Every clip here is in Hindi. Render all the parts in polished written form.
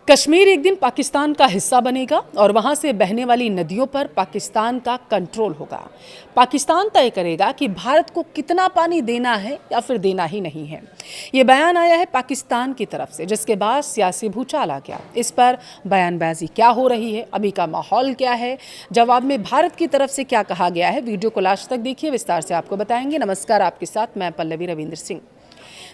कश्मीर एक दिन पाकिस्तान का हिस्सा बनेगा और वहां से बहने वाली नदियों पर पाकिस्तान का कंट्रोल होगा। पाकिस्तान तय करेगा कि भारत को कितना पानी देना है या फिर देना ही नहीं है। ये बयान आया है पाकिस्तान की तरफ से, जिसके बाद सियासी भूचाल आ गया। इस पर बयानबाजी क्या हो रही है, अभी का माहौल क्या है, जवाब में भारत की तरफ से क्या कहा गया है, वीडियो को लास्ट तक देखिए, विस्तार से आपको बताएंगे। नमस्कार, आपके साथ मैं पल्लवी रविंद्र सिंह।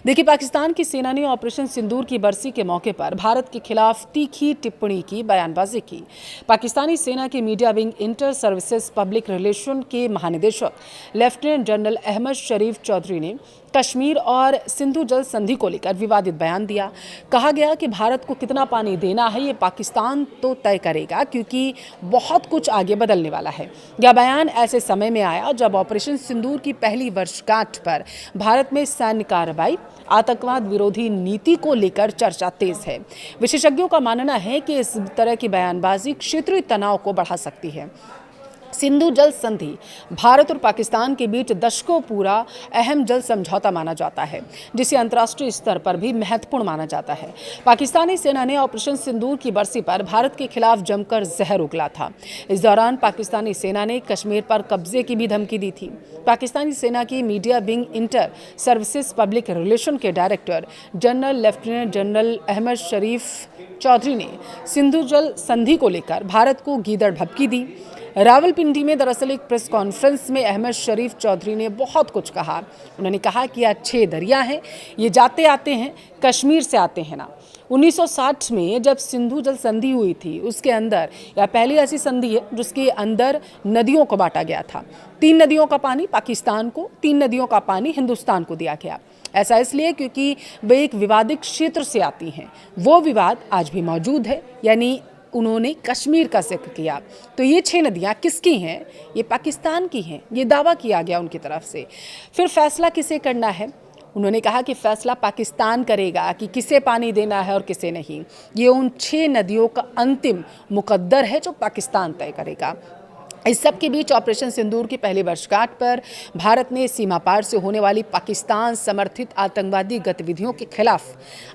देखिए, पाकिस्तान की सेना ने ऑपरेशन सिंदूर की बरसी के मौके पर भारत के खिलाफ तीखी टिप्पणी की, बयानबाजी की। पाकिस्तानी सेना के media wing inter services public relation के महानिदेशक लेफ्टिनेंट जनरल अहमद शरीफ चौधरी ने कश्मीर और सिंधु जल संधि को लेकर विवादित बयान दिया। कहा गया कि भारत को कितना पानी देना है ये पाकिस्तान तो तय करेगा, क्योंकि बहुत कुछ आगे बदलने वाला है। यह बयान ऐसे समय में आया जब ऑपरेशन सिंदूर की पहली वर्षगांठ पर भारत में सैन्य कार्रवाई, आतंकवाद विरोधी नीति को लेकर चर्चा तेज है। विशेषज्ञों का मानना है कि इस तरह की बयानबाजी क्षेत्रीय तनाव को बढ़ा सकती है। सिंधु जल संधि भारत और पाकिस्तान के बीच दशकों पूरा अहम जल समझौता माना जाता है, जिसे अंतर्राष्ट्रीय स्तर पर भी महत्वपूर्ण माना जाता है। पाकिस्तानी सेना ने ऑपरेशन सिंदूर की बरसी पर भारत के खिलाफ जमकर जहर उगला था। इस दौरान पाकिस्तानी सेना ने कश्मीर पर कब्जे की भी धमकी दी थी। पाकिस्तानी सेना की media wing inter services public relation के director general lieutenant general Ahmed Sharif Chaudhry ने सिंधु जल संधि को लेकर भारत को गीदड़ भभकी दी। रावलपिंडी में दरअसल एक प्रेस कॉन्फ्रेंस में अहमद शरीफ चौधरी ने बहुत कुछ कहा। उन्होंने कहा कि यह 6 दरिया हैं, ये जाते आते हैं, कश्मीर से आते हैं ना। 1960 में जब सिंधु जल संधि हुई थी, उसके अंदर यह पहली ऐसी संधि है जिसके अंदर नदियों को बांटा गया था। 3 नदियों का पानी पाकिस्तान को, 3 नदियों का पानी हिंदुस्तान को दिया गया। ऐसा इसलिए क्योंकि वे एक विवादित क्षेत्र से आती हैं। वो विवाद आज भी मौजूद है, यानी उन्होंने कश्मीर का जिक्र किया। तो ये 6 नदियाँ किसकी हैं? ये पाकिस्तान की हैं, ये दावा किया गया उनकी तरफ से। फिर फैसला किसे करना है? उन्होंने कहा कि फैसला पाकिस्तान करेगा कि किसे पानी देना है और किसे नहीं। ये उन 6 नदियों का अंतिम मुकद्दर है जो पाकिस्तान तय करेगा। इस सब के बीच ऑपरेशन सिंदूर की पहली वर्षगांठ पर भारत ने सीमा पार से होने वाली पाकिस्तान समर्थित आतंकवादी गतिविधियों के खिलाफ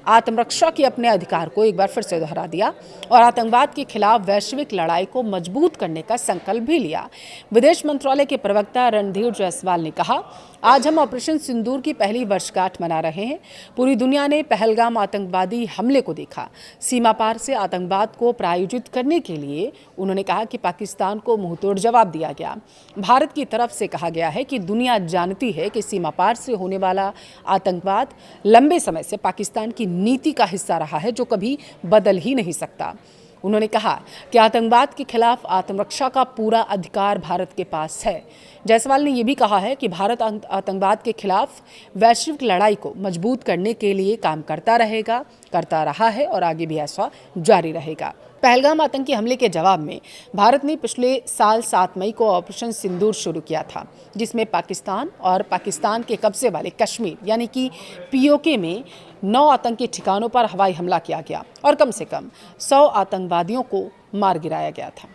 आत्मरक्षा के अपने अधिकार को एक बार फिर से दोहरा दिया और आतंकवाद के खिलाफ वैश्विक लड़ाई को मजबूत करने का संकल्प भी लिया। विदेश मंत्रालय के प्रवक्ता रणधीर जायसवाल ने कहा, आज हम ऑपरेशन सिंदूर की पहली वर्षगांठ मना रहे हैं। पूरी दुनिया ने पहलगाम आतंकवादी हमले को देखा। सीमा पार से आतंकवाद को प्रायोजित करने के लिए उन्होंने कहा कि पाकिस्तान को मुंहतोड़ जवाब दिया गया। भारत की तरफ से कहा गया है कि दुनिया जानती है कि सीमा पार से होने वाला आतंकवाद लंबे समय से पाकिस्तान की नीति का हिस्सा रहा है, जो कभी बदल ही नहीं सकता। उन्होंने कहा कि आतंकवाद के खिलाफ आत्मरक्षा का पूरा अधिकार भारत के पास है। जायसवाल ने यह भी कहा है कि भारत आतंकवाद के खिलाफ वैश्विक लड़ाई को मजबूत करने के लिए काम करता रहेगा, करता रहा है और आगे भी ऐसा जारी रहेगा। पहलगाम आतंकी हमले के जवाब में भारत ने पिछले साल 7 मई को ऑपरेशन सिंदूर शुरू किया था, जिसमें पाकिस्तान और पाकिस्तान के कब्जे वाले कश्मीर यानी कि POK में 9 आतंकी ठिकानों पर हवाई हमला किया गया और कम से कम 100 आतंकवादियों को मार गिराया गया था।